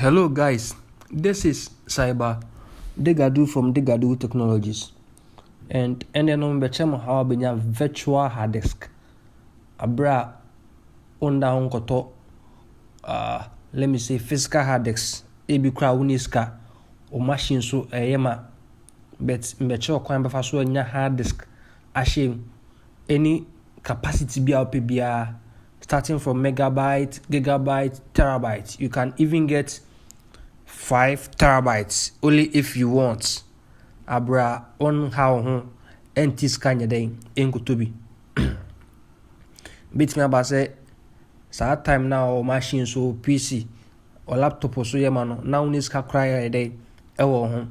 Hello guys, this is Cyber Digado from Digado Technologies, and then on bechem how benya virtual hard disk. Abra onda onkoto let me say physical hard disk. Ebi kra uniska o machine so eyema, but mbeche okwan befa so nya hard disk ashem any capacity bia opebia starting from megabyte, gigabyte, terabyte. You can even get 5 terabytes only if you want. Abra on how empty scan your day in kutubi. Bit me about say time now machine so PC or laptop or so yamano now needs ka cry a day ewo ho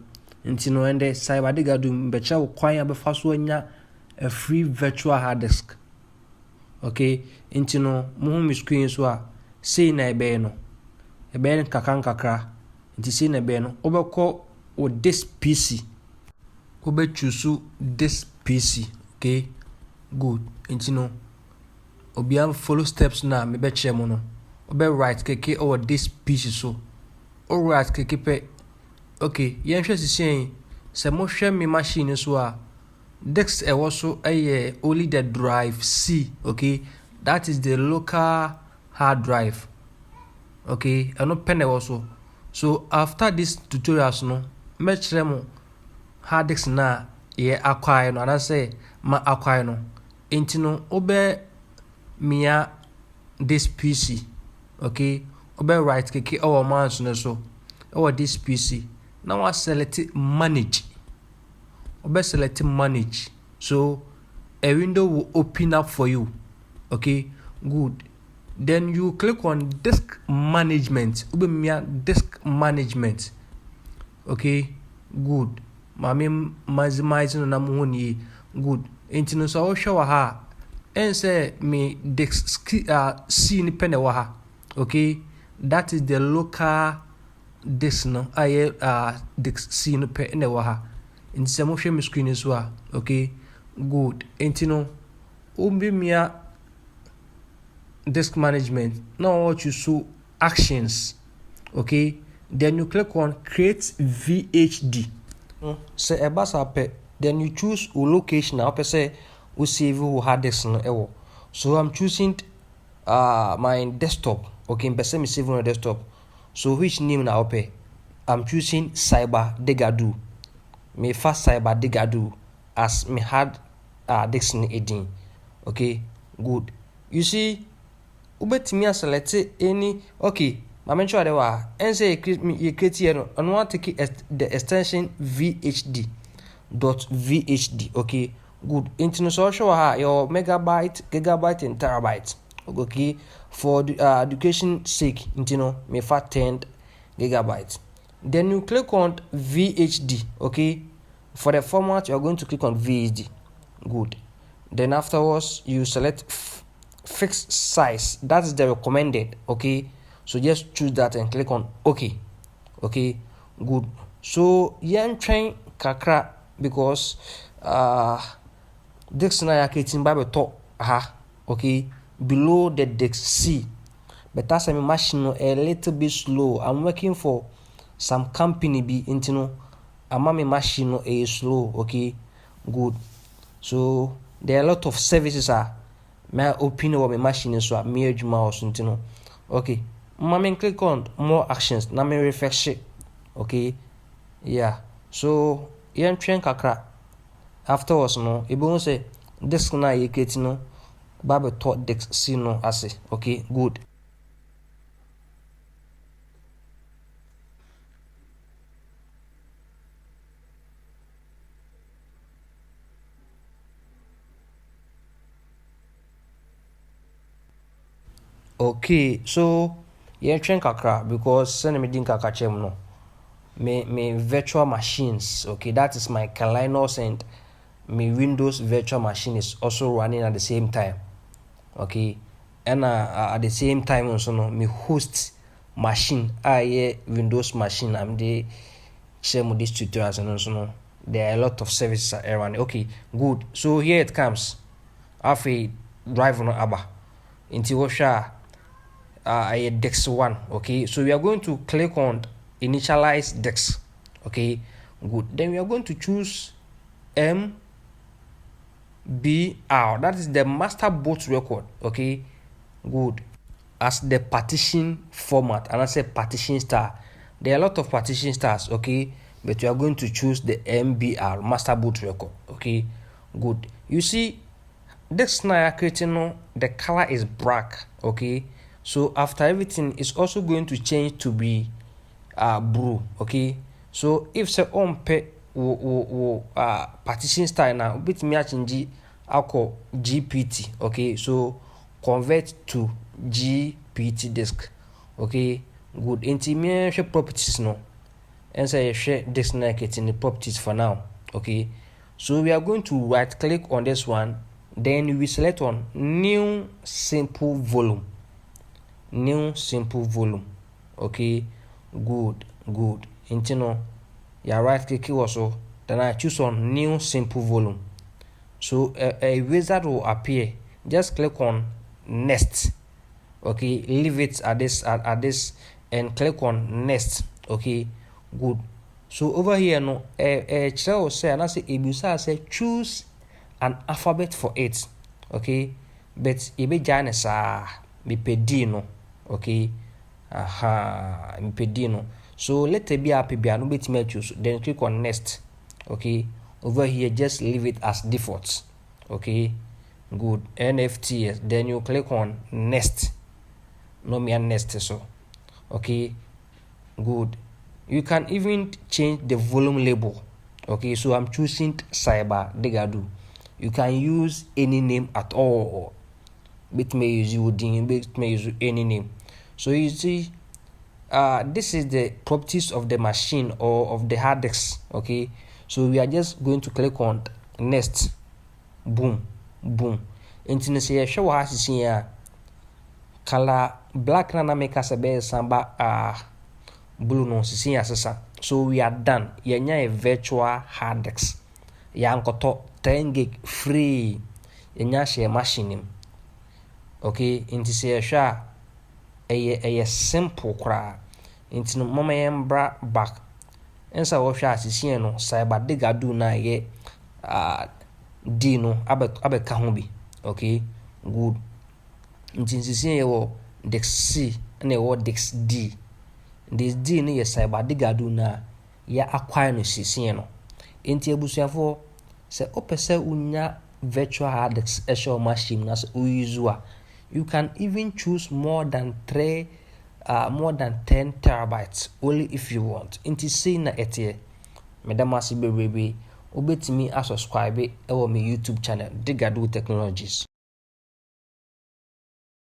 nti no ende Cyber Digado becha kwan abefa so anya a free virtual hard disk. Okay, nti no mo mi screen so a say na ebe no kakra nti say na ebe no obekọ o this PC choose this PC. Okay, good. Nti no obiam follow steps na me be chemo no obe right keke or this PC so all right keke pe. Okay, yen hwe sisen se mo hwe me machine so a disk e also only the drive C. Okay, that is the local hard drive. Okay, I no pen also. So after this tutorials no me chere mo hard disk na ye acquire no, and I say ma acquire no enti no obe mia this PC. Okay, obe right keke our mouse no so our this PC now I select manage. Obe select manage, so a window will open up for you. Okay, good. Then you click on disk management. Obe mia disk management. Okay, good. Mami maximizing na mo ni good. Enti no so show ha and say me disk C ni pen wa ha. Okay, that is the local disk no disk C no pen wa ha. In some of your screen as well. Okay, good. And no mia disk management. Now what you show actions. Okay, then you click on create VHD. Say a bus up, then you choose a location. Now say we save who hard disk no. So I'm choosing my desktop. Okay, but me save on desktop. So which name now pay? I'm choosing Cyber Digado. Me first Cyber Digado as me had disk ni edin. Okay, good. You see, ubetimi select any. Okay, my mention there wa and say you create here and want to take the extension VHD dot VHD. Okay, good. Internet so show your megabyte, gigabyte and terabyte. Okay, for the education sake, me for 10 gigabytes. Then you click on VHD. Okay, for the format you are going to click on VHD. Good. Then afterwards you select fixed size. That's the recommended. Okay, so just choose that and click on OK. Okay, good. So yen train kakra because disk na yaketin ba beto okay, below the disk C, but that's a machine a little bit slow. I'm working for some company be intino my machine is slow. Okay, good. So there are a lot of services my opinion of my machine is so me mouse intino. Okay, mama click on more actions na me refresh it. Okay, yeah, so yen train kakra afterwards no e won't say disk na ye ketino babe to disk C no ase. Okay, good. Okay, so yeah, train kakra because send me din kakra chem no. Me virtual machines. Okay, that is my Linux and my Windows virtual machine is also running at the same time. Okay, and at the same time also no me host machine Windows machine. I'm the share with these tutorials and also no there are a lot of services around. Okay, good. So here it comes. After drive on Abba into Washa. disk 1. Okay, so we are going to click on initialize disk. Okay, good. Then we are going to choose MBR, that is the master boot record. Okay, good, as the partition format, and I say partition star. There are a lot of partition stars. Okay, but we are going to choose the MBR, master boot record. Okay, good. You see, this now creating the color is black. Okay, so after everything is also going to change to be blue. Okay, so if say on pay partition style now bit me change alcohol GPT. Okay, so convert to GPT disk. Okay, good. Into me properties no, and say share disk na in the properties for now. Okay, so we are going to right click on this one, then we select on new simple volume. Okay, good. Into no, you right click also, then I choose on new simple volume. So a wizard will appear. Just click on next. Okay, leave it at this and click on next. Okay, good. So over here no, will say, and I say ebusa say choose an alphabet for it. Okay, but be janesa be pedino. Okay, me pedino. So let it be happy, no bit me choose. Then click on next. Okay, over here just leave it as default. Okay, good. NFT, then you click on next. No me next so. Okay, good. You can even change the volume label. Okay, so I'm choosing Cyber Digado. You can use any name at all. Bit may use Udin, bit may use any name. So you see, this is the properties of the machine or of the hard disk. Okay, so we are just going to click on next. Boom. Into say show has here color black na make us a bear samba blue no sisi asesa. So we are done. Yenya a virtual hard disk. Yankoto 10 gig free. Yenya share machine. Okay, into say a simple cry. Into no mama yembra back. And so what sisi no Cyber Digado na ye dino abe kahombi. Okay, good. Nti sisi ye wo dex C na wo dex D. This D no ye Cyber Digado na ya acquire no sisi no. Nti ebusuafo se opese unya virtual hard disk esho machine na se uyuzua, you can even choose more than 10 terabytes only if you want. Nti say na etie medama si bebrebe obetimi a subscribe e wo me YouTube channel Digado Technologies.